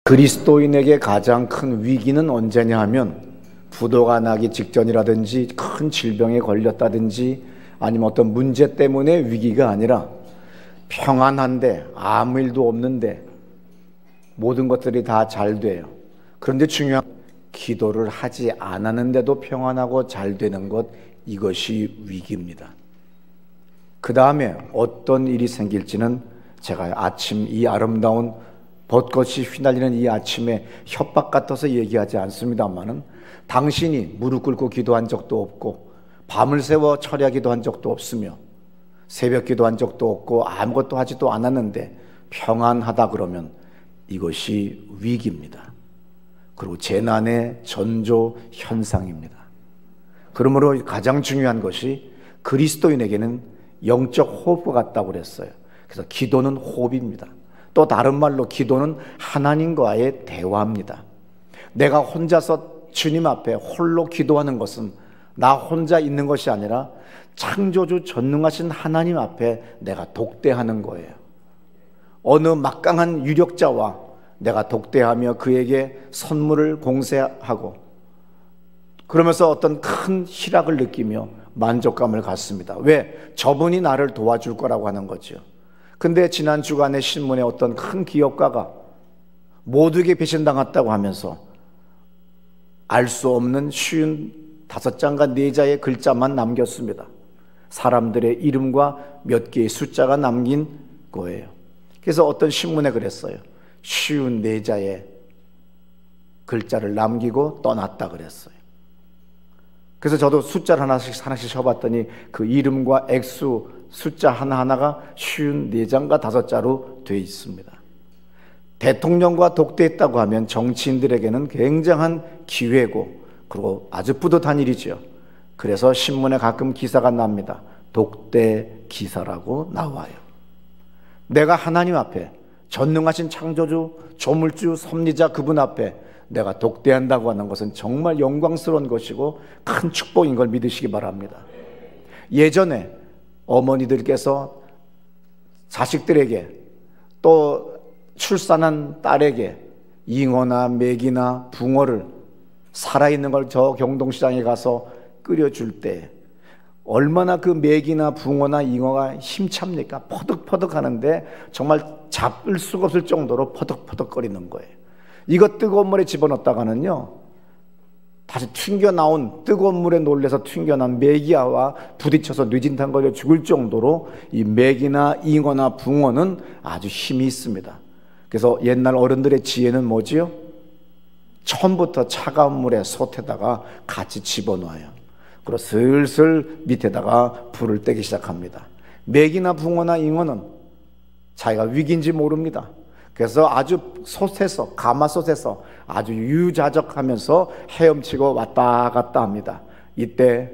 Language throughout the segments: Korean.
그리스도인에게 가장 큰 위기는 언제냐 하면 부도가 나기 직전이라든지 큰 질병에 걸렸다든지 아니면 어떤 문제 때문에 위기가 아니라 평안한데 아무 일도 없는데 모든 것들이 다 잘 돼요. 그런데 중요한 기도를 하지 않았는데도 평안하고 잘 되는 것, 이것이 위기입니다. 그 다음에 어떤 일이 생길지는 제가 아침 이 아름다운 벚꽃이 휘날리는 이 아침에 협박 같아서 얘기하지 않습니다만은 당신이 무릎 꿇고 기도한 적도 없고 밤을 새워 철야기도 한 적도 없으며 새벽 기도한 적도 없고 아무것도 하지도 않았는데 평안하다 그러면 이것이 위기입니다. 그리고 재난의 전조 현상입니다. 그러므로 가장 중요한 것이 그리스도인에게는 영적 호흡과 같다고 그랬어요. 그래서 기도는 호흡입니다. 또 다른 말로 기도는 하나님과의 대화입니다. 내가 혼자서 주님 앞에 홀로 기도하는 것은 나 혼자 있는 것이 아니라 창조주 전능하신 하나님 앞에 내가 독대하는 거예요. 어느 막강한 유력자와 내가 독대하며 그에게 선물을 공세하고 그러면서 어떤 큰 희락을 느끼며 만족감을 갖습니다. 왜? 저분이 나를 도와줄 거라고 하는 거죠. 근데 지난 주간에 신문에 어떤 큰 기업가가 모두에게 배신당했다고 하면서 알 수 없는 쉬운 5장과 4자의 글자만 남겼습니다. 사람들의 이름과 몇 개의 숫자가 남긴 거예요. 그래서 어떤 신문에 그랬어요. 쉬운 4자의 글자를 남기고 떠났다 그랬어요. 그래서 저도 숫자를 하나씩 쳐봤더니 그 이름과 액수 숫자 하나하나가 쉬운 4장과 5자로 되어 있습니다. 대통령과 독대했다고 하면 정치인들에게는 굉장한 기회고 그리고 아주 뿌듯한 일이죠. 그래서 신문에 가끔 기사가 납니다. 독대 기사라고 나와요. 내가 하나님 앞에 전능하신 창조주, 조물주, 섭리자 그분 앞에 내가 독대한다고 하는 것은 정말 영광스러운 것이고 큰 축복인 걸 믿으시기 바랍니다. 예전에 어머니들께서 자식들에게 또 출산한 딸에게 잉어나 메기나 붕어를 살아있는 걸 저 경동시장에 가서 끓여줄 때 얼마나 그 메기나 붕어나 잉어가 힘찹니까? 퍼득퍼득 하는데 정말 잡을 수가 없을 정도로 퍼득퍼득거리는 거예요. 이거 뜨거운 물에 집어넣었다가는요 다시 튕겨나온 뜨거운 물에 놀래서 튕겨난 메기야와 부딪혀서 뇌진탕 걸려 죽을 정도로 이 메기나 잉어나 붕어는 아주 힘이 있습니다. 그래서 옛날 어른들의 지혜는 뭐지요? 처음부터 차가운 물에 솥에다가 같이 집어넣어요. 그리고 슬슬 밑에다가 불을 떼기 시작합니다. 메기나 붕어나 잉어는 자기가 위기인지 모릅니다. 그래서 아주 솥에서 가마솥에서 아주 유자적하면서 헤엄치고 왔다 갔다 합니다. 이때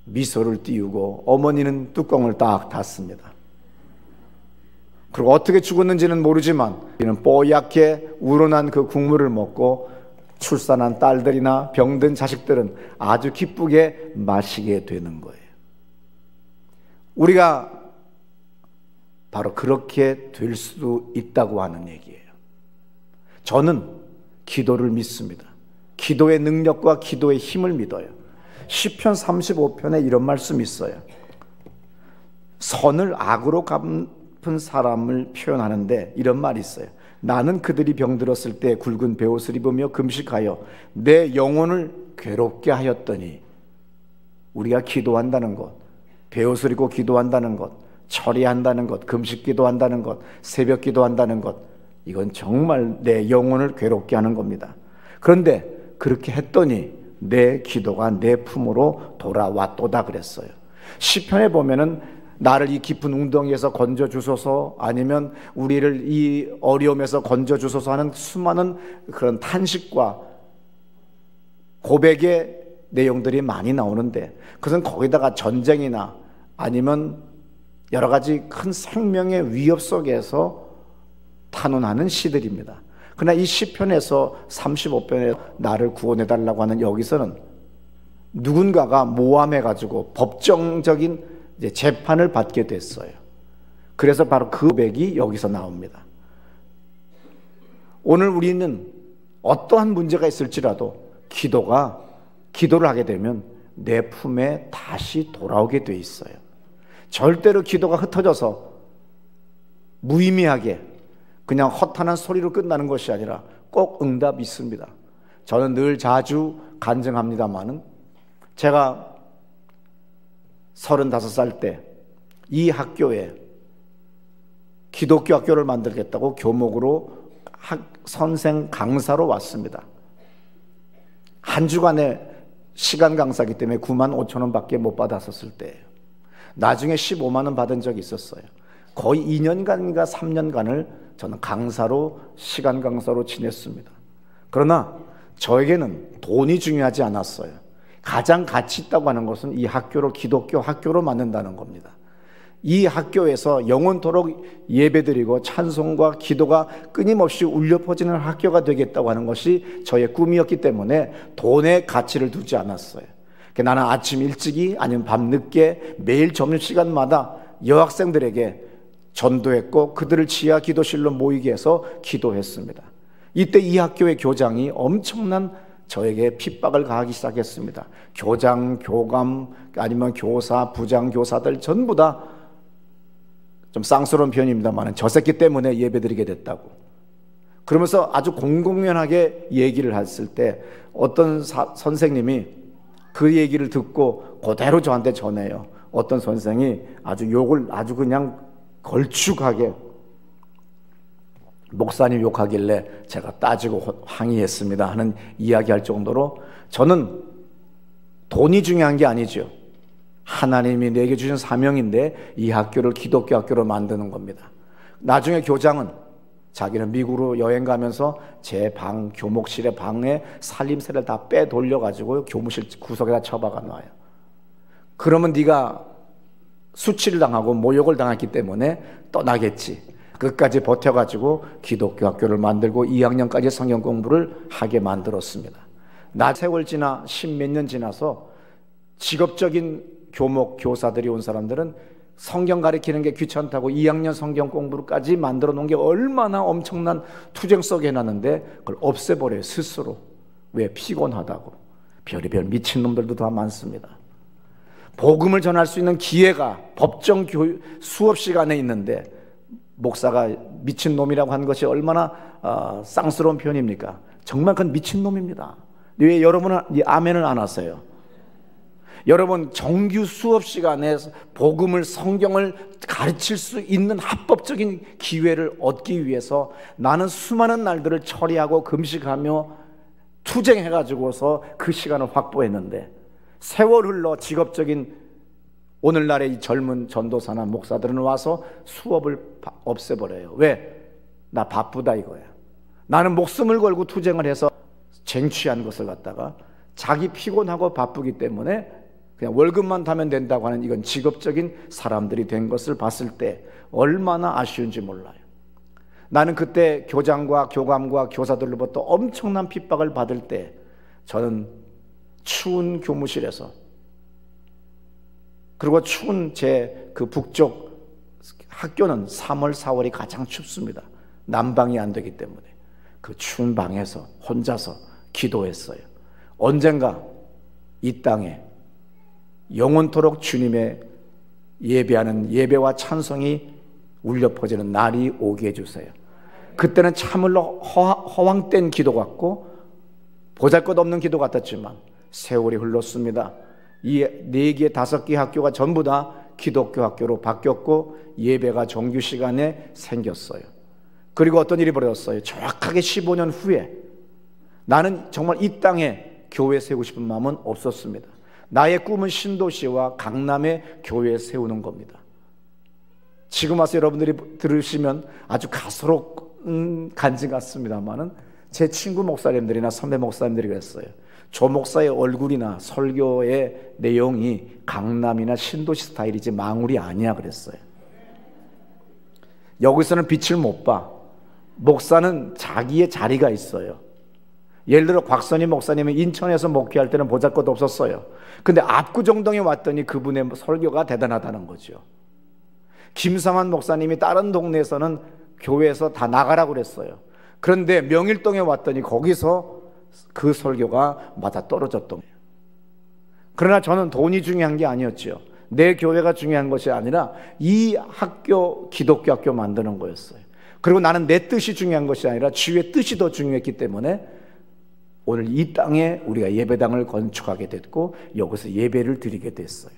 미소를 띄우고 어머니는 뚜껑을 딱 닫습니다. 그리고 어떻게 죽었는지는 모르지만 이는 뽀얗게 우러난 그 국물을 먹고 출산한 딸들이나 병든 자식들은 아주 기쁘게 마시게 되는 거예요. 우리가 바로 그렇게 될 수도 있다고 하는 얘기예요. 저는 기도를 믿습니다. 기도의 능력과 기도의 힘을 믿어요. 시편 35편에 이런 말씀이 있어요. 선을 악으로 갚은 사람을 표현하는데 이런 말이 있어요. 나는 그들이 병들었을 때 굵은 베옷을 입으며 금식하여 내 영혼을 괴롭게 하였더니 우리가 기도한다는 것, 베옷을 입고 기도한다는 것, 처리한다는 것, 금식 기도한다는 것, 새벽 기도한다는 것, 이건 정말 내 영혼을 괴롭게 하는 겁니다. 그런데 그렇게 했더니 내 기도가 내 품으로 돌아왔도다 그랬어요. 시편에 보면은 나를 이 깊은 웅덩이에서 건져주소서, 아니면 우리를 이 어려움에서 건져주소서 하는 수많은 그런 탄식과 고백의 내용들이 많이 나오는데 그것은 거기다가 전쟁이나 아니면 여러 가지 큰 생명의 위협 속에서 탄원하는 시들입니다. 그러나 이 시편에서 35편에 나를 구원해달라고 하는 여기서는 누군가가 모함해가지고 법정적인 재판을 받게 됐어요. 그래서 바로 그 고백이 여기서 나옵니다. 오늘 우리는 어떠한 문제가 있을지라도 기도를 하게 되면 내 품에 다시 돌아오게 돼 있어요. 절대로 기도가 흩어져서 무의미하게 그냥 허탄한 소리로 끝나는 것이 아니라 꼭 응답이 있습니다. 저는 늘 자주 간증합니다마는 제가 35살 때 이 학교에 기독교 학교를 만들겠다고 교목으로 선생 강사로 왔습니다. 한 주간의 시간 강사기 때문에 9만 5천 원밖에 못 받았었을 때예요. 나중에 15만 원 받은 적이 있었어요. 거의 2년간인가 3년간을 저는 시간 강사로 지냈습니다. 그러나 저에게는 돈이 중요하지 않았어요. 가장 가치 있다고 하는 것은 이 학교를 기독교 학교로 만든다는 겁니다. 이 학교에서 영원토록 예배드리고 찬송과 기도가 끊임없이 울려 퍼지는 학교가 되겠다고 하는 것이 저의 꿈이었기 때문에 돈의 가치를 두지 않았어요. 나는 아침 일찍이 아니면 밤 늦게 매일 점심시간마다 여학생들에게 전도했고 그들을 지하 기도실로 모이게 해서 기도했습니다. 이때 이 학교의 교장이 엄청난 저에게 핍박을 가하기 시작했습니다. 교장, 교감, 아니면 교사, 부장, 교사들 전부 다 좀 쌍스러운 표현입니다만 저 새끼 때문에 예배드리게 됐다고. 그러면서 아주 공공연하게 얘기를 했을 때 어떤 선생님이 그 얘기를 듣고 그대로 저한테 전해요. 어떤 선생이 아주 욕을 아주 그냥 걸쭉하게 목사님 욕하길래 제가 따지고 항의했습니다 하는 이야기할 정도로 저는 돈이 중요한 게 아니죠. 하나님이 내게 주신 사명인데 이 학교를 기독교 학교로 만드는 겁니다. 나중에 교장은 자기는 미국으로 여행 가면서 제 교목실의 방에 살림새를 다 빼돌려가지고 교무실 구석에다 처박아 놔요. 그러면 네가 수치를 당하고 모욕을 당했기 때문에 떠나겠지. 끝까지 버텨가지고 기독교 학교를 만들고 2학년까지 성경 공부를 하게 만들었습니다. 세월 지나 10몇 년 지나서 직업적인 교목 교사들이 온 사람들은 성경 가르치는 게 귀찮다고 2학년 성경 공부까지 만들어 놓은 게 얼마나 엄청난 투쟁 속에 해놨는데 그걸 없애버려요. 스스로. 왜? 피곤하다고. 별의별 미친놈들도 다 많습니다. 복음을 전할 수 있는 기회가 법정 수업 시간에 있는데 목사가 미친놈이라고 하는 것이 얼마나 쌍스러운 표현입니까? 정말 그건 미친놈입니다. 왜 여러분은 이 아멘을 안 하세요? 여러분 정규 수업 시간에 복음을 성경을 가르칠 수 있는 합법적인 기회를 얻기 위해서 나는 수많은 날들을 처리하고 금식하며 투쟁해가지고서 그 시간을 확보했는데 세월 흘러 직업적인 오늘날의 이 젊은 전도사나 목사들은 와서 수업을 없애버려요. 왜? 나 바쁘다 이거야. 나는 목숨을 걸고 투쟁을 해서 쟁취한 것을 갖다가 자기 피곤하고 바쁘기 때문에 그냥 월급만 타면 된다고 하는 이건 직업적인 사람들이 된 것을 봤을 때 얼마나 아쉬운지 몰라요. 나는 그때 교장과 교감과 교사들로부터 엄청난 핍박을 받을 때 저는 추운 교무실에서 그리고 추운 제 그 북쪽 학교는 3월, 4월이 가장 춥습니다. 난방이 안 되기 때문에 그 추운 방에서 혼자서 기도했어요. 언젠가 이 땅에 영원토록 주님의 예배하는 예배와 찬송이 울려 퍼지는 날이 오게 해주세요. 그때는 참을로 허황된 기도 같고 보잘것없는 기도 같았지만 세월이 흘렀습니다. 이 4개, 5개 학교가 전부 다 기독교 학교로 바뀌었고 예배가 정규 시간에 생겼어요. 그리고 어떤 일이 벌어졌어요. 정확하게 15년 후에 나는 정말 이 땅에 교회 세우고 싶은 마음은 없었습니다. 나의 꿈은 신도시와 강남에 교회 세우는 겁니다. 지금 와서 여러분들이 들으시면 아주 가소롭은 간증 같습니다만은 제 친구 목사님들이나 선배 목사님들이 그랬어요. 조 목사의 얼굴이나 설교의 내용이 강남이나 신도시 스타일이지 망울이 아니야 그랬어요. 여기서는 빛을 못 봐. 목사는 자기의 자리가 있어요. 예를 들어 곽선희 목사님은 인천에서 목회할 때는 보잘것 없었어요. 근데 압구정동에 왔더니 그분의 설교가 대단하다는 거죠. 김상환 목사님이 다른 동네에서는 교회에서 다 나가라고 그랬어요. 그런데 명일동에 왔더니 거기서 그 설교가 맞아 떨어졌던 거예요. 그러나 저는 돈이 중요한 게 아니었죠. 내 교회가 중요한 것이 아니라 이 학교, 기독교 학교 만드는 거였어요. 그리고 나는 내 뜻이 중요한 것이 아니라 주의 뜻이 더 중요했기 때문에 오늘 이 땅에 우리가 예배당을 건축하게 됐고 여기서 예배를 드리게 됐어요.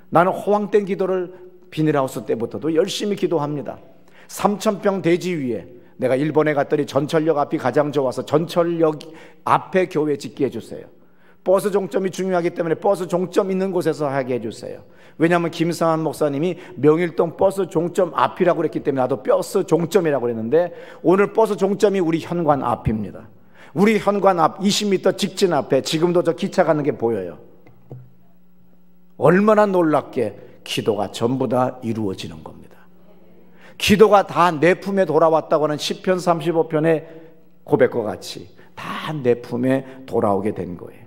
나는 허황된 기도를 비닐하우스 때부터도 열심히 기도합니다. 3,000평 대지 위에 내가 일본에 갔더니 전철역 앞이 가장 좋아서 전철역 앞에 교회 짓게 해주세요. 버스 종점이 중요하기 때문에 버스 종점 있는 곳에서 하게 해주세요. 왜냐하면 김상한 목사님이 명일동 버스 종점 앞이라고 그랬기 때문에 나도 버스 종점이라고 그랬는데 오늘 버스 종점이 우리 현관 앞입니다. 우리 현관 앞 20m 직진 앞에 지금도 저 기차 가는 게 보여요. 얼마나 놀랍게 기도가 전부 다 이루어지는 겁니다. 기도가 다 내 품에 돌아왔다고 하는 시편 35편의 고백과 같이 다 내 품에 돌아오게 된 거예요.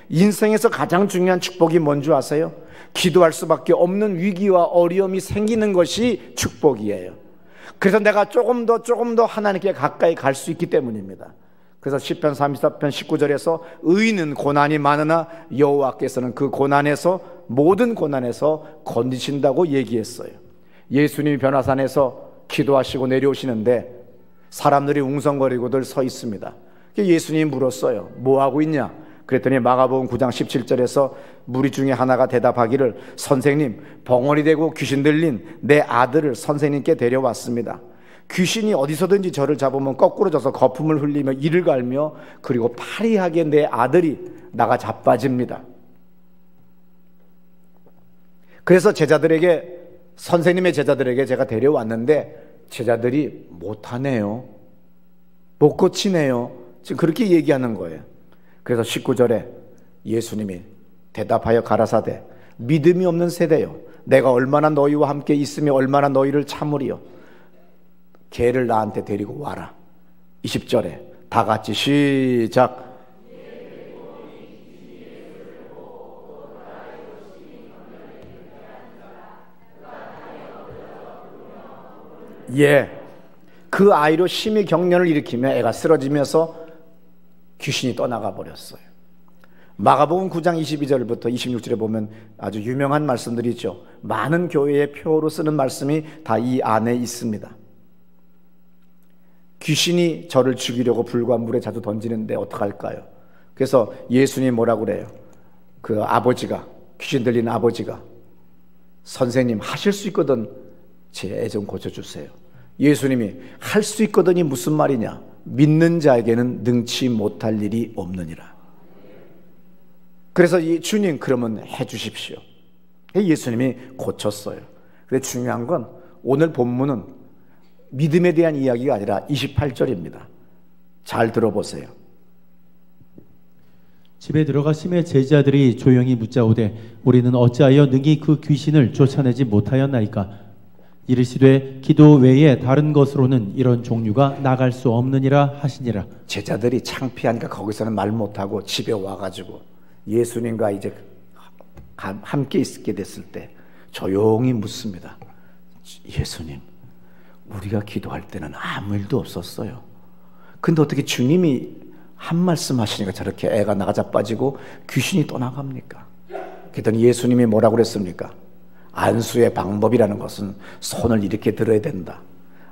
인생에서 가장 중요한 축복이 뭔지 아세요? 기도할 수밖에 없는 위기와 어려움이 생기는 것이 축복이에요. 그래서 내가 조금 더 하나님께 가까이 갈 수 있기 때문입니다. 그래서 시편 34편 19절에서 의인은 고난이 많으나 여호와께서는 그 고난에서 모든 고난에서 건지신다고 얘기했어요. 예수님이 변화산에서 기도하시고 내려오시는데 사람들이 웅성거리고들 서 있습니다. 예수님이 물었어요. 뭐 하고 있냐? 그랬더니 마가복음 9장 17절에서 무리 중에 하나가 대답하기를 선생님, 벙어리 되고 귀신 들린 내 아들을 선생님께 데려왔습니다. 귀신이 어디서든지 저를 잡으면 거꾸로 져서 거품을 흘리며 이를 갈며 그리고 파리하게 내 아들이 나가 자빠집니다. 그래서 선생님의 제자들에게 제가 데려왔는데 제자들이 못하네요. 못 고치네요. 지금 그렇게 얘기하는 거예요. 그래서 19절에 예수님이 대답하여 가라사대 믿음이 없는 세대요, 내가 얼마나 너희와 함께 있으며 얼마나 너희를 참으리요. 걔를 나한테 데리고 와라. 20절에 다 같이 시작. 예, 그 아이로 심히 경련을 일으키며 애가 쓰러지면서 귀신이 떠나가 버렸어요. 마가복음 9장 22절부터 26절에 보면 아주 유명한 말씀들이죠. 많은 교회의 표로 쓰는 말씀이 다 이 안에 있습니다. 귀신이 저를 죽이려고 불과 물에 자주 던지는데 어떡할까요? 그래서 예수님 뭐라고 그래요? 그 아버지가, 귀신 들린 아버지가 선생님 하실 수 있거든 제 애 좀 고쳐주세요. 예수님이 할 수 있거든이 무슨 말이냐? 믿는 자에게는 능치 못할 일이 없느니라. 그래서 이 주님 그러면 해 주십시오. 예수님이 고쳤어요. 근데 중요한 건 오늘 본문은 믿음에 대한 이야기가 아니라 28절입니다. 잘 들어보세요. 집에 들어가심에 제자들이 조용히 묻자오되 우리는 어찌하여 능히 그 귀신을 쫓아내지 못하였나이까? 이르시되 기도 외에 다른 것으로는 이런 종류가 나갈 수 없느니라 하시니라. 제자들이 창피하니까 거기서는 말 못하고 집에 와가지고 예수님과 이제 함께 있게 됐을 때 조용히 묻습니다. 예수님, 우리가 기도할 때는 아무 일도 없었어요. 근데 어떻게 주님이 한 말씀 하시니까 저렇게 애가 나가자 빠지고 귀신이 떠나갑니까? 그랬더니 예수님이 뭐라고 그랬습니까? 안수의 방법이라는 것은 손을 이렇게 들어야 된다,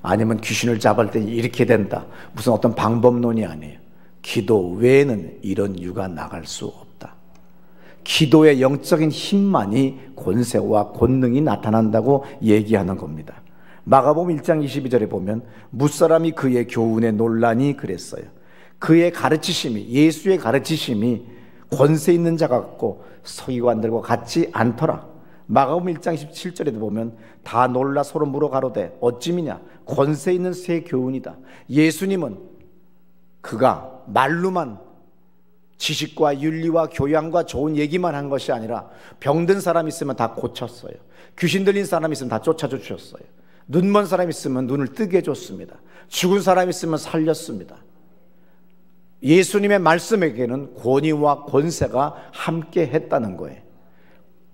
아니면 귀신을 잡을 때 이렇게 된다, 무슨 어떤 방법론이 아니에요. 기도 외에는 이런 유가 나갈 수 없다. 기도의 영적인 힘만이 권세와 권능이 나타난다고 얘기하는 겁니다. 마가복음 1장 22절에 보면 무사람이 그의 교훈에 논란이 그랬어요. 그의 가르치심이, 예수의 가르치심이 권세 있는 자 같고 서기관들과 같지 않더라. 마가복음 1장 17절에도 보면 다 놀라 서로 물어 가로되 어찌미냐 권세 있는 새 교훈이다. 예수님은 그가 말로만 지식과 윤리와 교양과 좋은 얘기만 한 것이 아니라 병든 사람 있으면 다 고쳤어요. 귀신 들린 사람 있으면 다 쫓아줘 주셨어요. 눈먼 사람 있으면 눈을 뜨게 해줬습니다. 죽은 사람 있으면 살렸습니다. 예수님의 말씀에게는 권위와 권세가 함께 했다는 거예요.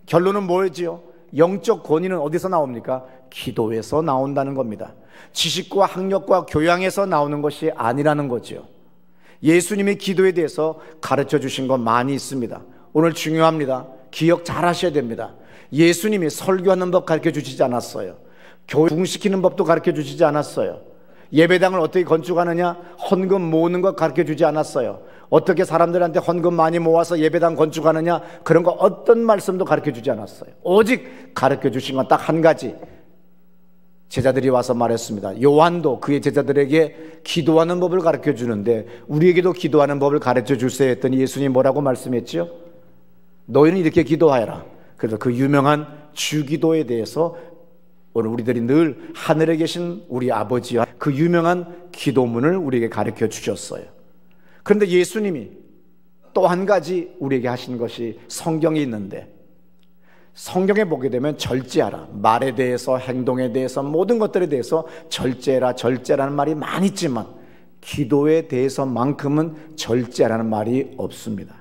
결론은 뭐지요? 영적 권위는 어디서 나옵니까? 기도에서 나온다는 겁니다. 지식과 학력과 교양에서 나오는 것이 아니라는 거죠. 예수님이 기도에 대해서 가르쳐 주신 것 많이 있습니다. 오늘 중요합니다. 기억 잘 하셔야 됩니다. 예수님이 설교하는 법 가르쳐 주시지 않았어요. 부흥시키는 법도 가르쳐 주시지 않았어요. 예배당을 어떻게 건축하느냐, 헌금 모으는 것 가르쳐 주지 않았어요. 어떻게 사람들한테 헌금 많이 모아서 예배당 건축하느냐, 그런 거 어떤 말씀도 가르쳐 주지 않았어요. 오직 가르쳐 주신 건 딱 한 가지. 제자들이 와서 말했습니다. 요한도 그의 제자들에게 기도하는 법을 가르쳐 주는데 우리에게도 기도하는 법을 가르쳐 주세요 했더니 예수님이 뭐라고 말씀했죠? 너희는 이렇게 기도하여라. 그래서 그 유명한 주기도에 대해서 오늘 우리들이 늘 하늘에 계신 우리 아버지와 그 유명한 기도문을 우리에게 가르쳐 주셨어요. 그런데 예수님이 또 한 가지 우리에게 하신 것이 성경에 있는데, 성경에 보게 되면 절제하라, 말에 대해서 행동에 대해서 모든 것들에 대해서 절제라 절제라는 말이 많이 있지만 기도에 대해서만큼은 절제라는 말이 없습니다.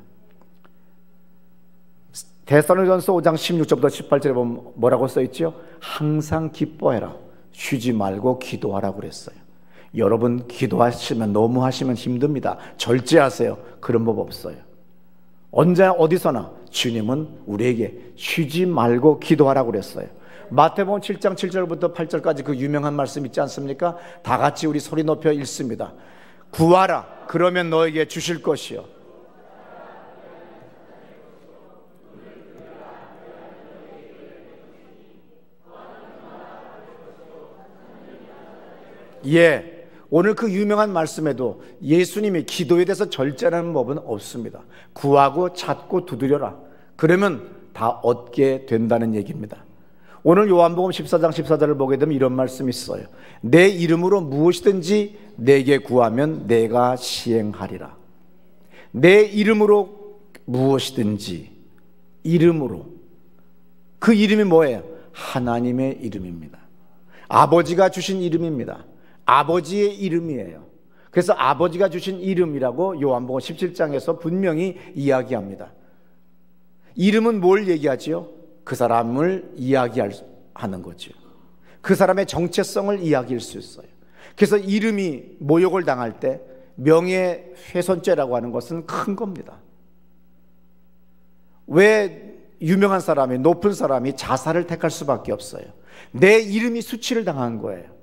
데살로니가전서 5장 16절부터 18절에 보면 뭐라고 써있죠? 항상 기뻐해라, 쉬지 말고 기도하라고 그랬어요. 여러분 기도하시면 너무 하시면 힘듭니다. 절제하세요. 그런 법 없어요. 언제나 어디서나 주님은 우리에게 쉬지 말고 기도하라고 그랬어요. 마태복음 7장 7절부터 8절까지 그 유명한 말씀 있지 않습니까? 다 같이 우리 소리 높여 읽습니다. 구하라, 그러면 너에게 주실 것이요. 예, 오늘 그 유명한 말씀에도 예수님이 기도에 대해서 절제라는 법은 없습니다. 구하고 찾고 두드려라, 그러면 다 얻게 된다는 얘기입니다. 오늘 요한복음 14장 14절을 보게 되면 이런 말씀이 있어요. 내 이름으로 무엇이든지 내게 구하면 내가 시행하리라. 내 이름으로 무엇이든지, 이름으로, 그 이름이 뭐예요? 하나님의 이름입니다. 아버지가 주신 이름입니다. 아버지의 이름이에요. 그래서 아버지가 주신 이름이라고 요한복음 17장에서 분명히 이야기합니다. 이름은 뭘 얘기하지요? 그 사람을 이야기하는 거죠. 그 사람의 정체성을 이야기할 수 있어요. 그래서 이름이 모욕을 당할 때 명예훼손죄라고 하는 것은 큰 겁니다. 왜 유명한 사람이, 높은 사람이 자살을 택할 수밖에 없어요? 내 이름이 수치를 당한 거예요.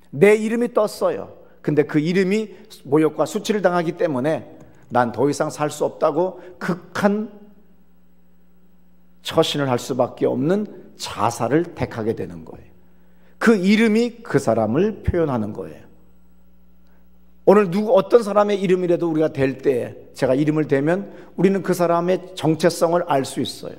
내 이름이 떴어요. 근데 그 이름이 모욕과 수치를 당하기 때문에 난 더 이상 살 수 없다고 극한 처신을 할 수밖에 없는 자살을 택하게 되는 거예요. 그 이름이 그 사람을 표현하는 거예요. 오늘 어떤 사람의 이름이라도 우리가 댈 때, 제가 이름을 대면 우리는 그 사람의 정체성을 알 수 있어요.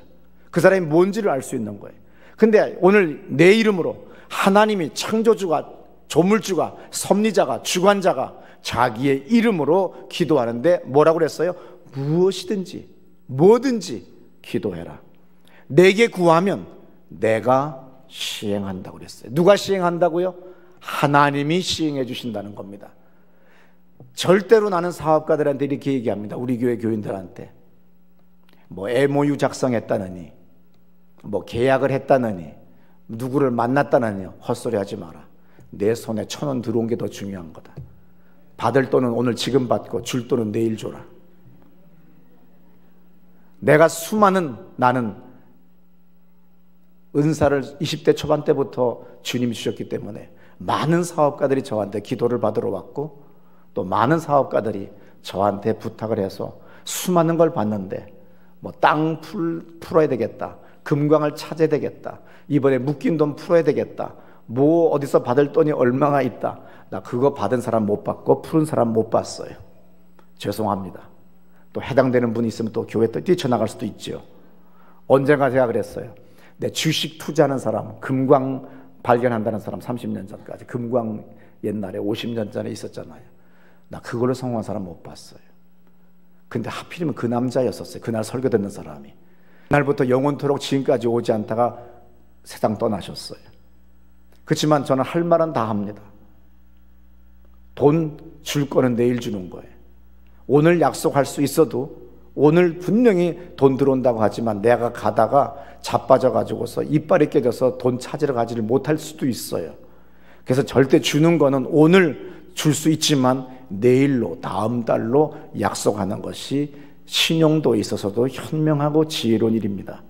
그 사람이 뭔지를 알 수 있는 거예요. 근데 오늘 내 이름으로 하나님이 창조주가, 조물주가, 섭리자가, 주관자가 자기의 이름으로 기도하는데 뭐라고 그랬어요? 무엇이든지 뭐든지 기도해라. 내게 구하면 내가 시행한다고 그랬어요. 누가 시행한다고요? 하나님이 시행해 주신다는 겁니다. 절대로 나는 사업가들한테 이렇게 얘기합니다. 우리 교회 교인들한테 뭐 MOU 작성했다느니, 뭐 계약을 했다느니, 누구를 만났다느니 헛소리 하지 마라. 내 손에 1,000원 들어온 게 더 중요한 거다. 받을 돈은 오늘 지금 받고 줄 돈은 내일 줘라. 내가 나는 은사를 20대 초반 때부터 주님이 주셨기 때문에 많은 사업가들이 저한테 기도를 받으러 왔고, 또 많은 사업가들이 저한테 부탁을 해서 수많은 걸 받는데, 뭐 땅 풀어야 되겠다, 금광을 찾아야 되겠다, 이번에 묶인 돈 풀어야 되겠다, 뭐 어디서 받을 돈이 얼마나 있다. 나 그거 받은 사람 못 받고 푸른 사람 못 봤어요. 죄송합니다. 또 해당되는 분이 있으면 또 교회 또 뛰쳐나갈 수도 있죠. 언젠가 제가 그랬어요. 내 주식 투자하는 사람, 금광 발견한다는 사람 30년 전까지, 금광 옛날에 50년 전에 있었잖아요. 나 그걸로 성공한 사람 못 봤어요. 근데 하필이면 그 남자였었어요. 그날 설교 듣는 사람이. 그날부터 영원토록 지금까지 오지 않다가 세상 떠나셨어요. 그렇지만 저는 할 말은 다 합니다. 돈 줄 거는 내일 주는 거예요. 오늘 약속할 수 있어도 오늘 분명히 돈 들어온다고 하지만 내가 가다가 자빠져 가지고서 이빨이 깨져서 돈 찾으러 가지를 못할 수도 있어요. 그래서 절대 주는 거는 오늘 줄 수 있지만 내일로, 다음 달로 약속하는 것이 신용도에 있어서도 현명하고 지혜로운 일입니다.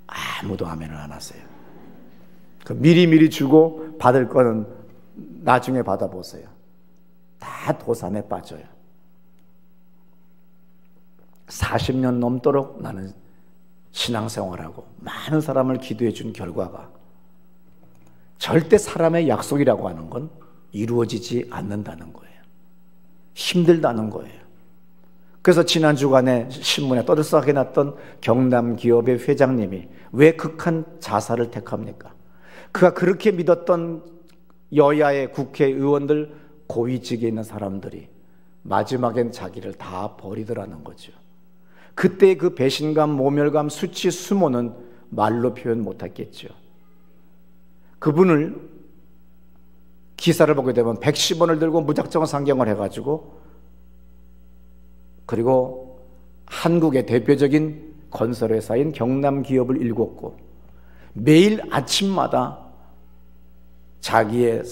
아무도 아멘을 안 하세요. 미리미리 주고 받을 거는 나중에 받아보세요. 다 도산에 빠져요. 40년 넘도록 나는 신앙생활하고 많은 사람을 기도해 준 결과가 절대 사람의 약속이라고 하는 건 이루어지지 않는다는 거예요. 힘들다는 거예요. 그래서 지난 주간에 신문에 떠들썩하게 났던 경남 기업의 회장님이 왜 극한 자살을 택합니까? 그가 그렇게 믿었던 여야의 국회의원들, 고위직에 있는 사람들이 마지막엔 자기를 다 버리더라는 거죠. 그때의 그 배신감, 모멸감, 수치, 수모는 말로 표현 못했겠죠. 그분을 기사를 보게 되면 110원을 들고 무작정 상경을 해가지고, 그리고 한국의 대표적인 건설회사인 경남기업을 일궜고 매일 아침마다 자기의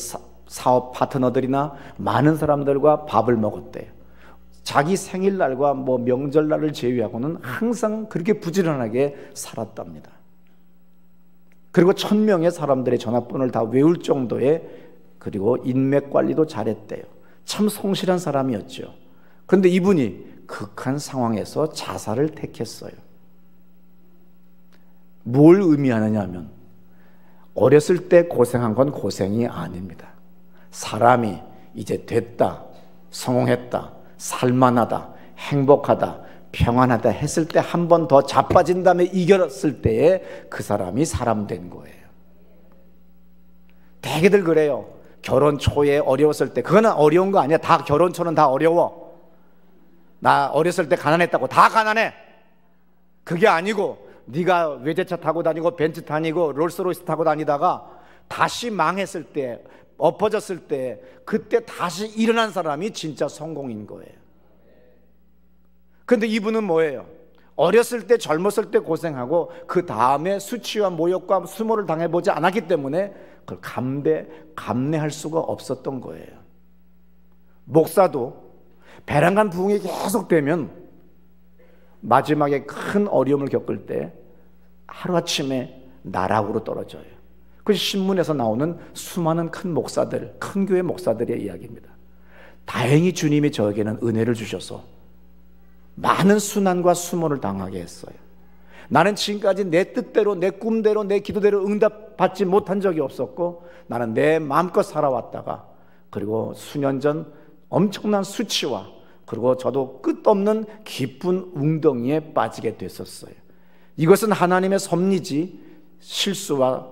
사업 파트너들이나 많은 사람들과 밥을 먹었대요. 자기 생일날과 명절날을 제외하고는 항상 그렇게 부지런하게 살았답니다. 그리고 1000명의 사람들의 전화번호를 다 외울 정도의, 그리고 인맥 관리도 잘했대요. 참 성실한 사람이었죠. 그런데 이분이 극한 상황에서 자살을 택했어요. 뭘 의미하느냐 하면 어렸을 때 고생한 건 고생이 아닙니다. 사람이 이제 됐다, 성공했다, 살만하다, 행복하다, 평안하다 했을 때 한 번 더 자빠진 다음에 이겼을 때에 그 사람이 사람 된 거예요. 대개들 그래요. 결혼 초에 어려웠을 때, 그거는 어려운 거 아니야. 다 결혼 초는 다 어려워. 나 어렸을 때 가난했다고 다 가난해. 그게 아니고 네가 외제차 타고 다니고 벤츠 타니고 롤스로이스 타고 다니다가 다시 망했을 때, 엎어졌을 때, 그때 다시 일어난 사람이 진짜 성공인 거예요. 근데 이분은 뭐예요? 어렸을 때, 젊었을 때 고생하고 그 다음에 수치와 모욕과 수모를 당해보지 않았기 때문에 그걸 감내할 수가 없었던 거예요. 목사도 배란간 부흥이 계속되면 마지막에 큰 어려움을 겪을 때 하루아침에 나락으로 떨어져요. 그 신문에서 나오는 수많은 큰 목사들, 큰 교회 목사들의 이야기입니다. 다행히 주님이 저에게는 은혜를 주셔서 많은 순환과 수모를 당하게 했어요. 나는 지금까지 내 뜻대로, 내 꿈대로, 내 기도대로 응답받지 못한 적이 없었고, 나는 내 마음껏 살아왔다가, 그리고 수년 전 엄청난 수치와, 그리고 저도 끝없는 깊은 웅덩이에 빠지게 됐었어요. 이것은 하나님의 섭리지 실수와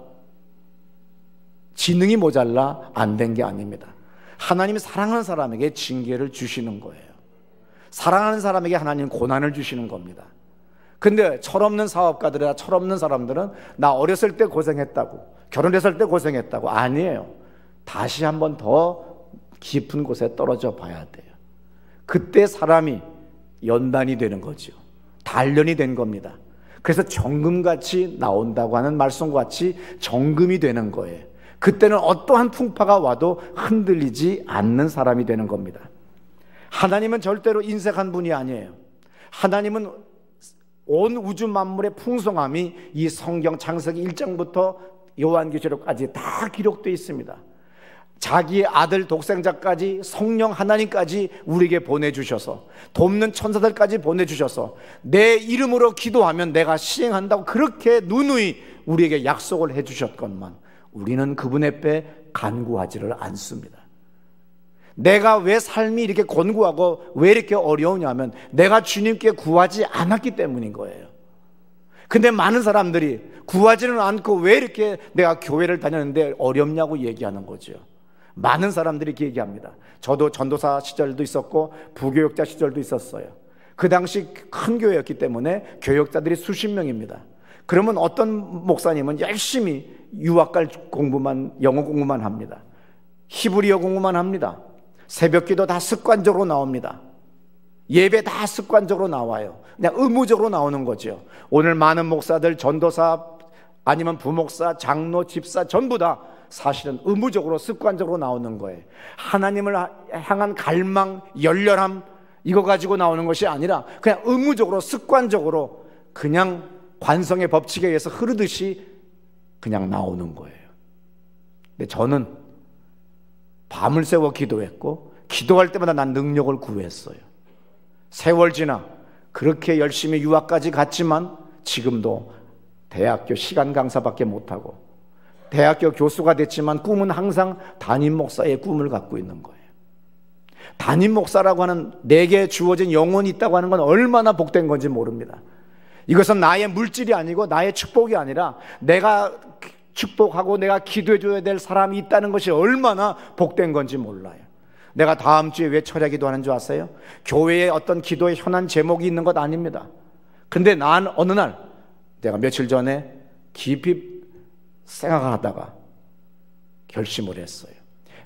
지능이 모자라 안 된 게 아닙니다. 하나님이 사랑하는 사람에게 징계를 주시는 거예요. 사랑하는 사람에게 하나님은 고난을 주시는 겁니다. 근데 철없는 사업가들이나 철없는 사람들은 나 어렸을 때 고생했다고, 결혼했을 때 고생했다고. 아니에요. 다시 한번 더 깊은 곳에 떨어져 봐야 돼요. 그때 사람이 연단이 되는 거죠. 단련이 된 겁니다. 그래서 정금같이 나온다고 하는 말씀과 같이 정금이 되는 거예요. 그때는 어떠한 풍파가 와도 흔들리지 않는 사람이 되는 겁니다. 하나님은 절대로 인색한 분이 아니에요. 하나님은 온 우주 만물의 풍성함이 이 성경 창세기 1장부터 요한계시록까지 다 기록되어 있습니다. 자기의 아들 독생자까지, 성령 하나님까지 우리에게 보내주셔서, 돕는 천사들까지 보내주셔서 내 이름으로 기도하면 내가 시행한다고 그렇게 누누이 우리에게 약속을 해주셨건만 우리는 그분 앞에 간구하지를 않습니다. 내가 왜 삶이 이렇게 곤고하고 왜 이렇게 어려우냐면 내가 주님께 구하지 않았기 때문인 거예요. 근데 많은 사람들이 구하지는 않고 왜 이렇게 내가 교회를 다녔는데 어렵냐고 얘기하는 거죠. 많은 사람들이 이렇게 얘기합니다. 저도 전도사 시절도 있었고 부교육자 시절도 있었어요. 그 당시 큰 교회였기 때문에 교육자들이 수십 명입니다. 그러면 어떤 목사님은 열심히 유학갈 공부만, 영어 공부만 합니다. 히브리어 공부만 합니다. 새벽기도 다 습관적으로 나옵니다. 예배 다 습관적으로 나와요. 그냥 의무적으로 나오는 거죠. 오늘 많은 목사들, 전도사, 아니면 부목사, 장로, 집사 전부 다 사실은 의무적으로 습관적으로 나오는 거예요. 하나님을 향한 갈망, 열렬함 이거 가지고 나오는 것이 아니라 그냥 의무적으로 습관적으로 그냥 관성의 법칙에 의해서 흐르듯이 그냥 나오는 거예요. 근데 저는 밤을 새워 기도했고 기도할 때마다 난 능력을 구했어요. 세월 지나 그렇게 열심히 유학까지 갔지만 지금도 대학교 시간 강사밖에 못하고 대학교 교수가 됐지만 꿈은 항상 담임 목사의 꿈을 갖고 있는 거예요. 담임 목사라고 하는 내게 주어진 영혼이 있다고 하는 건 얼마나 복된 건지 모릅니다. 이것은 나의 물질이 아니고 나의 축복이 아니라 내가 축복하고 내가 기도해 줘야 될 사람이 있다는 것이 얼마나 복된 건지 몰라요. 내가 다음 주에 왜 철야 기도하는 줄 아세요? 교회에 어떤 기도의 현안 제목이 있는 것 아닙니다. 근데 난 어느 날 내가 며칠 전에 깊이 생각하다가 결심을 했어요.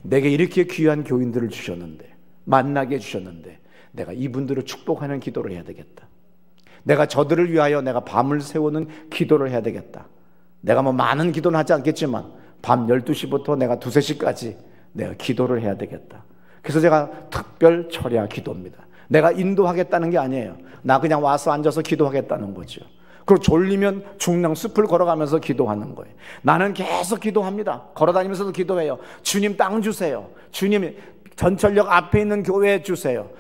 내게 이렇게 귀한 교인들을 주셨는데, 만나게 해주셨는데 내가 이분들을 축복하는 기도를 해야 되겠다. 내가 저들을 위하여 내가 밤을 새우는 기도를 해야 되겠다. 내가 뭐 많은 기도는 하지 않겠지만 밤 12시부터 내가 2, 3시까지 내가 기도를 해야 되겠다. 그래서 제가 특별 철야 기도입니다. 내가 인도하겠다는 게 아니에요. 나 그냥 와서 앉아서 기도하겠다는 거죠. 그리고 졸리면 중랑 숲을 걸어가면서 기도하는 거예요. 나는 계속 기도합니다. 걸어다니면서도 기도해요. 주님 땅 주세요. 주님 전철역 앞에 있는 교회 주세요.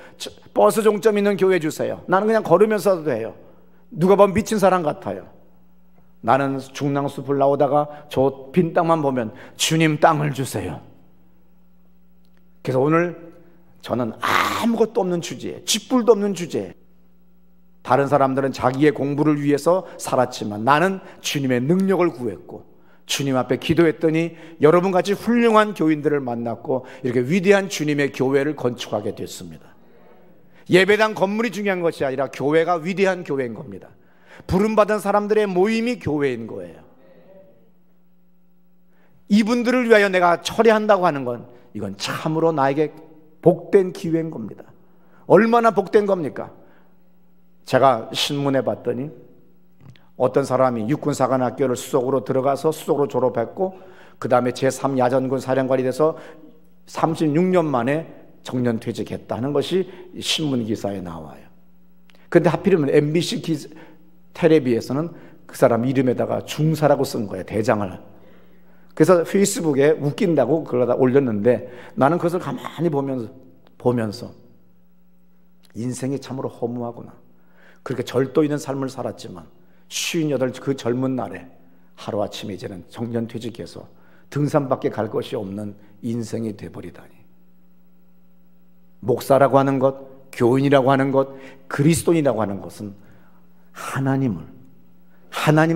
버스 종점 있는 교회 주세요. 나는 그냥 걸으면서도 해요. 누가 보면 미친 사람 같아요. 나는 중랑 숲을 나오다가 저 빈 땅만 보면 주님 땅을 주세요. 그래서 오늘 저는 아무것도 없는 주제에, 쥐뿔도 없는 주제에, 다른 사람들은 자기의 공부를 위해서 살았지만 나는 주님의 능력을 구했고 주님 앞에 기도했더니 여러분같이 훌륭한 교인들을 만났고 이렇게 위대한 주님의 교회를 건축하게 됐습니다. 예배당 건물이 중요한 것이 아니라 교회가 위대한 교회인 겁니다. 부름받은 사람들의 모임이 교회인 거예요. 이분들을 위하여 내가 철회한다고 하는 건 이건 참으로 나에게 복된 기회인 겁니다. 얼마나 복된 겁니까? 제가 신문에 봤더니 어떤 사람이 육군사관학교를 수석으로 들어가서 수석으로 졸업했고 그 다음에 제3야전군 사령관이 돼서 36년 만에 정년퇴직했다는 것이 신문 기사에 나와요. 그런데 하필이면 MBC 텔레비에서는 그 사람 이름에다가 중사라고 쓴 거예요. 대장을. 그래서 페이스북에 웃긴다고 그러다 올렸는데 나는 그것을 가만히 보면서 인생이 참으로 허무하구나. 그렇게 절도 있는 삶을 살았지만 58 그 젊은 날에 하루아침에 이제는 정년퇴직해서 등산밖에 갈 것이 없는 인생이 돼버리다니. 목사라고 하는 것, 교인이라고 하는 것, 그리스도인이라고 하는 것은 하나님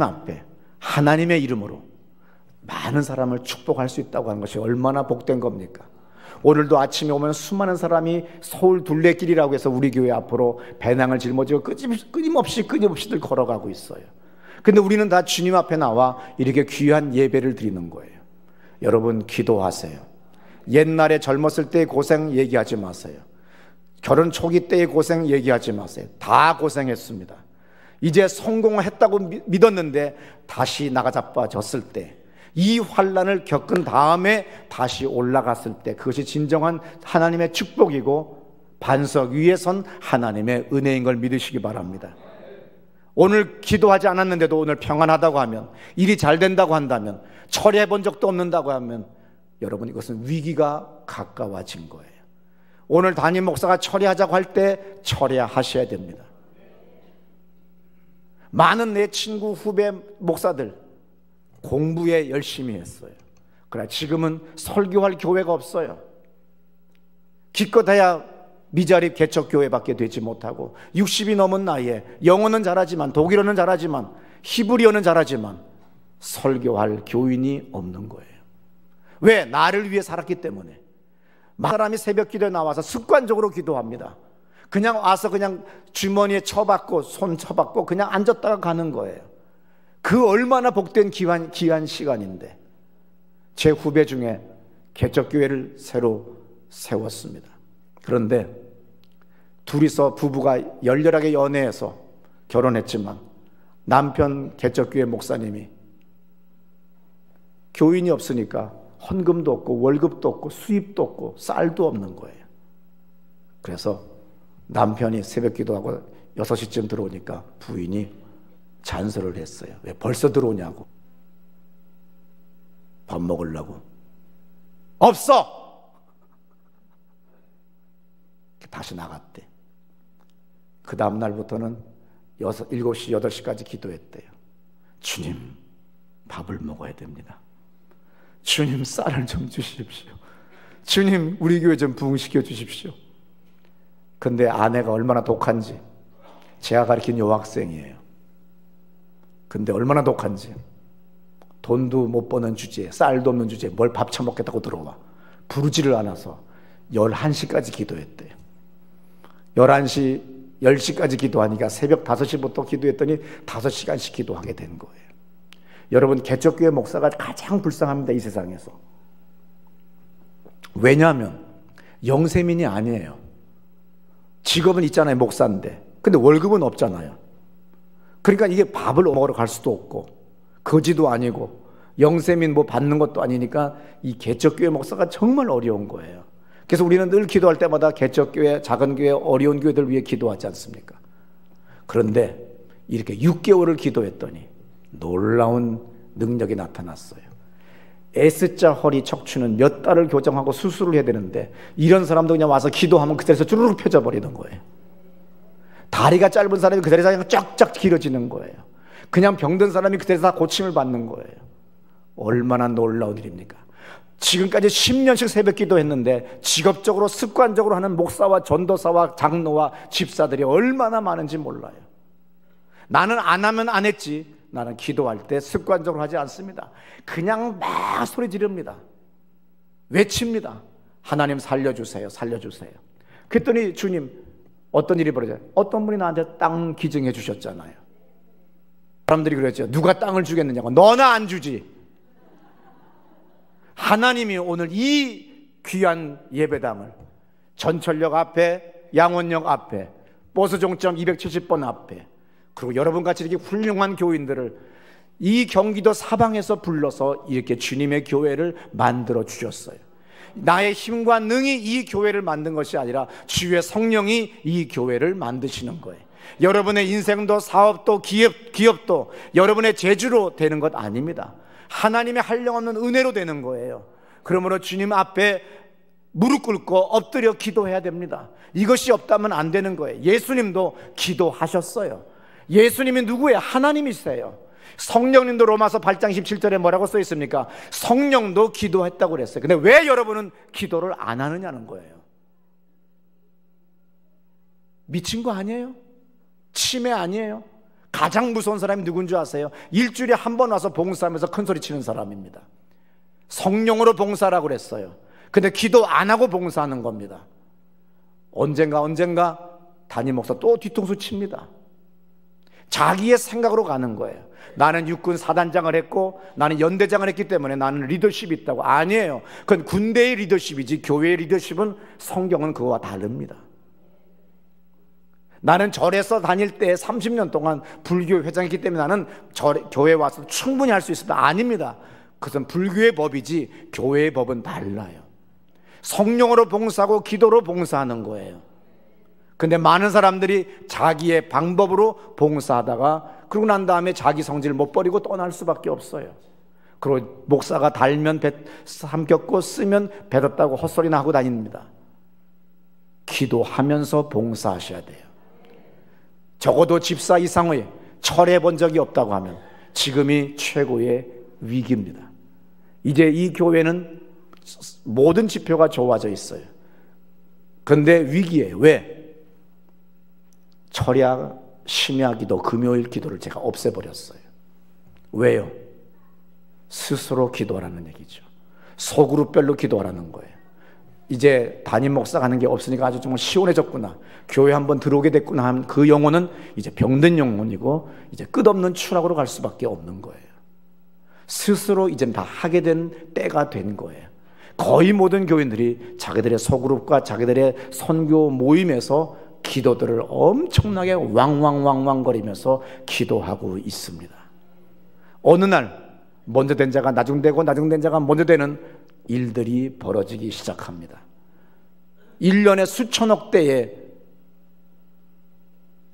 앞에 하나님의 이름으로 많은 사람을 축복할 수 있다고 하는 것이 얼마나 복된 겁니까? 오늘도 아침에 오면 수많은 사람이 서울 둘레길이라고 해서 우리 교회 앞으로 배낭을 짊어지고 끊임없이들 걸어가고 있어요. 근데 우리는 다 주님 앞에 나와 이렇게 귀한 예배를 드리는 거예요. 여러분 기도하세요. 옛날에 젊었을 때의 고생 얘기하지 마세요. 결혼 초기 때의 고생 얘기하지 마세요. 다 고생했습니다. 이제 성공을 했다고 믿었는데 다시 나가자빠졌을 때, 이 환난을 겪은 다음에 다시 올라갔을 때 그것이 진정한 하나님의 축복이고 반석 위에 선 하나님의 은혜인 걸 믿으시기 바랍니다. 오늘 기도하지 않았는데도 오늘 평안하다고 하면, 일이 잘 된다고 한다면, 철회해 본 적도 없는다고 하면 여러분 이것은 위기가 가까워진 거예요. 오늘 담임 목사가 철회하자고 할 때 철회하셔야 됩니다. 많은 내 친구 후배 목사들 공부에 열심히 했어요. 그러나 지금은 설교할 교회가 없어요. 기껏해야 미자립 개척교회밖에 되지 못하고 60이 넘은 나이에 영어는 잘하지만, 독일어는 잘하지만, 히브리어는 잘하지만 설교할 교인이 없는 거예요. 왜? 나를 위해 살았기 때문에. 사람이 새벽 기도에 나와서 습관적으로 기도합니다. 그냥 와서 그냥 주머니에 쳐박고 손 쳐박고 그냥 앉았다가 가는 거예요. 그 얼마나 복된 귀한 시간인데. 제 후배 중에 개척교회를 새로 세웠습니다. 그런데 둘이서 부부가 열렬하게 연애해서 결혼했지만 남편 개척교회 목사님이 교인이 없으니까 헌금도 없고 월급도 없고 수입도 없고 쌀도 없는 거예요. 그래서 남편이 새벽 기도하고 6시쯤 들어오니까 부인이 잔소리를 했어요. 왜 벌써 들어오냐고. 밥 먹으려고. 없어! 다시 나갔대. 그 다음 날부터는 7시, 8시까지 기도했대요. 주님, 밥을 먹어야 됩니다. 주님, 쌀을 좀 주십시오. 주님, 우리 교회 좀 부흥시켜 주십시오. 근데 아내가 얼마나 독한지, 제가 가르친 여학생이에요. 근데 얼마나 독한지, 돈도 못 버는 주제에, 쌀도 없는 주제에 뭘 밥 처먹겠다고 들어와. 부르지를 않아서 11시까지 기도했대요. 11시, 10시까지 기도하니까 새벽 5시부터 기도했더니 5시간씩 기도하게 된 거예요. 여러분, 개척교회 목사가 가장 불쌍합니다, 이 세상에서. 왜냐하면 영세민이 아니에요. 직업은 있잖아요, 목사인데. 근데 월급은 없잖아요. 그러니까 이게 밥을 먹으러 갈 수도 없고 거지도 아니고 영세민 뭐 받는 것도 아니니까 이 개척교회 목사가 정말 어려운 거예요. 그래서 우리는 늘 기도할 때마다 개척교회, 작은 교회, 어려운 교회들 위해 기도하지 않습니까? 그런데 이렇게 6개월을 기도했더니 놀라운 능력이 나타났어요. S자 허리 척추는 몇 달을 교정하고 수술을 해야 되는데 이런 사람도 그냥 와서 기도하면 그 자리에서 주르륵 펴져 버리는 거예요. 다리가 짧은 사람이 그 자리에서 그냥 쫙쫙 길어지는 거예요. 그냥 병든 사람이 그 자리에서 다 고침을 받는 거예요. 얼마나 놀라운 일입니까? 지금까지 10년씩 새벽 기도했는데 직업적으로 습관적으로 하는 목사와 전도사와 장로와 집사들이 얼마나 많은지 몰라요. 나는 안 하면 안 했지. 나는 기도할 때 습관적으로 하지 않습니다. 그냥 막 소리 지릅니다. 외칩니다. 하나님 살려주세요, 살려주세요. 그랬더니 주님, 어떤 일이 벌어져요? 어떤 분이 나한테 땅 기증해 주셨잖아요. 사람들이 그랬죠. 누가 땅을 주겠느냐고. 너나 안 주지. 하나님이 오늘 이 귀한 예배당을 전철역 앞에, 양원역 앞에, 버스 종점 270번 앞에, 그리고 여러분같이 이렇게 훌륭한 교인들을 이 경기도 사방에서 불러서 이렇게 주님의 교회를 만들어 주셨어요. 나의 힘과 능이 이 교회를 만든 것이 아니라 주의 성령이 이 교회를 만드시는 거예요. 여러분의 인생도 사업도 기업도 여러분의 재주로 되는 것 아닙니다. 하나님의 한량없는 은혜로 되는 거예요. 그러므로 주님 앞에 무릎 꿇고 엎드려 기도해야 됩니다. 이것이 없다면 안 되는 거예요. 예수님도 기도하셨어요. 예수님이 누구예요? 하나님이세요. 성령님도 로마서 8장 17절에 뭐라고 써 있습니까? 성령도 기도했다고 그랬어요. 근데 왜 여러분은 기도를 안 하느냐는 거예요. 미친 거 아니에요? 치매 아니에요? 가장 무서운 사람이 누군지 아세요? 일주일에 한 번 와서 봉사하면서 큰 소리 치는 사람입니다. 성령으로 봉사라고 그랬어요. 근데 기도 안 하고 봉사하는 겁니다. 언젠가 담임 목사 또 뒤통수 칩니다. 자기의 생각으로 가는 거예요. 나는 육군 사단장을 했고 나는 연대장을 했기 때문에 나는 리더십이 있다고. 아니에요. 그건 군대의 리더십이지 교회의 리더십은, 성경은 그거와 다릅니다. 나는 절에서 다닐 때 30년 동안 불교 회장이기 때문에 나는 교회에 와서 충분히 할 수 있습니다. 아닙니다. 그것은 불교의 법이지 교회의 법은 달라요. 성령으로 봉사하고 기도로 봉사하는 거예요. 근데 많은 사람들이 자기의 방법으로 봉사하다가 그러고 난 다음에 자기 성질을 못 버리고 떠날 수밖에 없어요. 그리고 목사가 달면 삼켰고 쓰면 뱉었다고 헛소리나 하고 다닙니다. 기도하면서 봉사하셔야 돼요. 적어도 집사 이상의 철회 본 적이 없다고 하면 지금이 최고의 위기입니다. 이제 이 교회는 모든 지표가 좋아져 있어요. 그런데 위기예요. 왜? 철야, 심야 기도, 금요일 기도를 제가 없애버렸어요. 왜요? 스스로 기도하라는 얘기죠. 소그룹별로 기도하라는 거예요. 이제 담임 목사 가는 게 없으니까 아주 정말 시원해졌구나, 교회 한번 들어오게 됐구나 하면 그 영혼은 이제 병든 영혼이고 이제 끝없는 추락으로 갈 수밖에 없는 거예요. 스스로 이제 다 하게 된 때가 된 거예요. 거의 모든 교인들이 자기들의 소그룹과 자기들의 선교 모임에서 기도들을 엄청나게 왕왕왕왕거리면서 기도하고 있습니다. 어느 날 먼저 된 자가 나중되고 나중된 자가 먼저 되는 일들이 벌어지기 시작합니다. 1년에 수천억 대의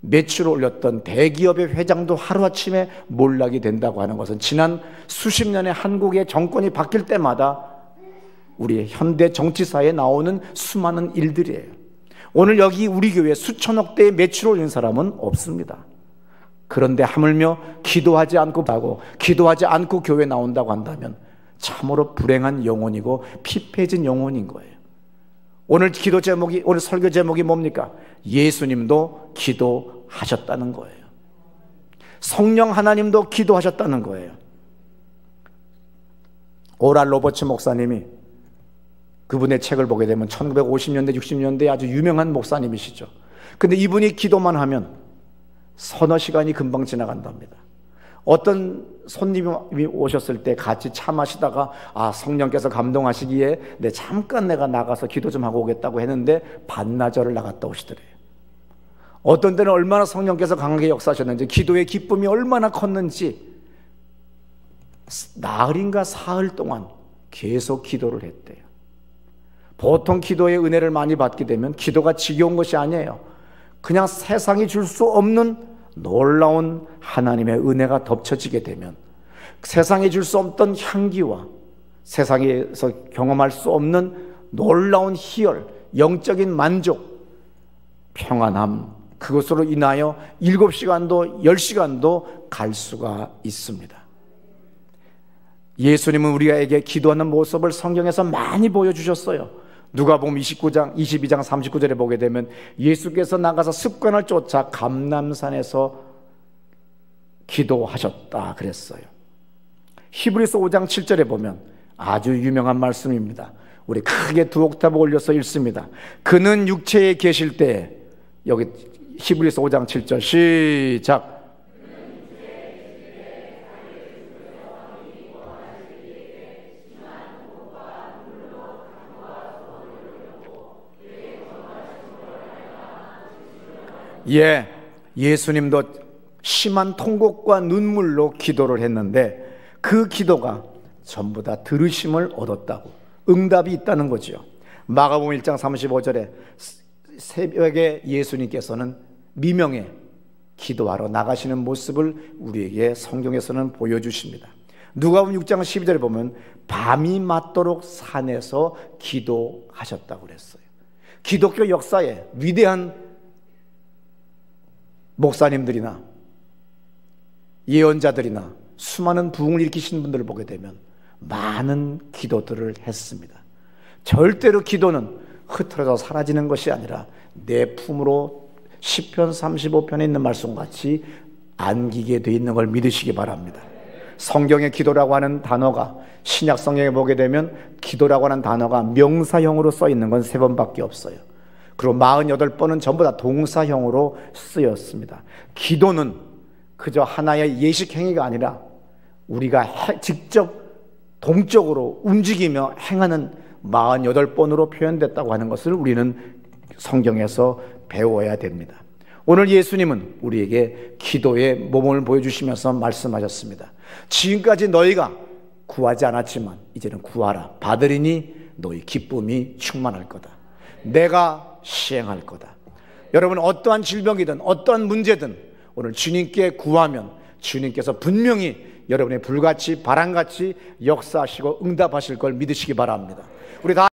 매출을 올렸던 대기업의 회장도 하루아침에 몰락이 된다고 하는 것은 지난 수십 년의 한국의 정권이 바뀔 때마다 우리의 현대 정치사에 나오는 수많은 일들이에요. 오늘 여기 우리 교회에 수천억 대의 매출을 올린 사람은 없습니다. 그런데 하물며 기도하지 않고 가고 기도하지 않고 교회 나온다고 한다면 참으로 불행한 영혼이고 피폐해진 영혼인 거예요. 오늘 기도 제목이, 오늘 설교 제목이 뭡니까? 예수님도 기도하셨다는 거예요. 성령 하나님도 기도하셨다는 거예요. 오랄 로버츠 목사님이, 그분의 책을 보게 되면 1950년대 60년대에 아주 유명한 목사님이시죠. 근데 이분이 기도만 하면 서너 시간이 금방 지나간답니다. 어떤 손님이 오셨을 때 같이 차 마시다가 성령께서 감동하시기에 잠깐 내가 나가서 기도 좀 하고 오겠다고 했는데 반나절을 나갔다 오시더래요. 어떤 때는 얼마나 성령께서 강하게 역사하셨는지, 기도의 기쁨이 얼마나 컸는지 나흘인가 사흘 동안 계속 기도를 했대요. 보통 기도의 은혜를 많이 받게 되면 기도가 지겨운 것이 아니에요. 그냥 세상이 줄 수 없는 놀라운 하나님의 은혜가 덮쳐지게 되면 세상에 줄 수 없던 향기와 세상에서 경험할 수 없는 놀라운 희열, 영적인 만족, 평안함, 그것으로 인하여 7시간도 10시간도 갈 수가 있습니다. 예수님은 우리에게 기도하는 모습을 성경에서 많이 보여주셨어요. 누가복음 22장 39절에 보게 되면 예수께서 나가서 습관을 쫓아 감람산에서 기도하셨다 그랬어요. 히브리서 5장 7절에 보면 아주 유명한 말씀입니다. 우리 크게 두 옥타브 올려서 읽습니다. 그는 육체에 계실 때, 여기 히브리서 5장 7절 시작. 예수님도 심한 통곡과 눈물로 기도를 했는데 그 기도가 전부 다 들으심을 얻었다고, 응답이 있다는 거죠. 마가복음 1장 35절에 새벽에 예수님께서는 미명에 기도하러 나가시는 모습을 우리에게 성경에서는 보여주십니다. 누가복음 6장 12절에 보면 밤이 맞도록 산에서 기도하셨다고 그랬어요. 기독교 역사에 위대한 목사님들이나 예언자들이나 수많은 부흥을 일으키신 분들을 보게 되면 많은 기도들을 했습니다. 절대로 기도는 흐트러져 사라지는 것이 아니라 내 품으로 시편 35편에 있는 말씀같이 안기게 돼 있는 걸 믿으시기 바랍니다. 성경의 기도라고 하는 단어가, 신약 성경에 보게 되면 기도라고 하는 단어가 명사형으로 써 있는 건 3번밖에 없어요. 그리고 48번은 전부 다 동사형으로 쓰였습니다. 기도는 그저 하나의 예식 행위가 아니라 우리가 직접 동적으로 움직이며 행하는 48번으로 표현됐다고 하는 것을 우리는 성경에서 배워야 됩니다. 오늘 예수님은 우리에게 기도의 모범을 보여주시면서 말씀하셨습니다. 지금까지 너희가 구하지 않았지만 이제는 구하라. 받으리니 너희 기쁨이 충만할 거다. 내가 시행할 거다. 여러분, 어떠한 질병이든 어떠한 문제든 오늘 주님께 구하면 주님께서 분명히 여러분의 불같이 바람같이 역사하시고 응답하실 걸 믿으시기 바랍니다. 우리 다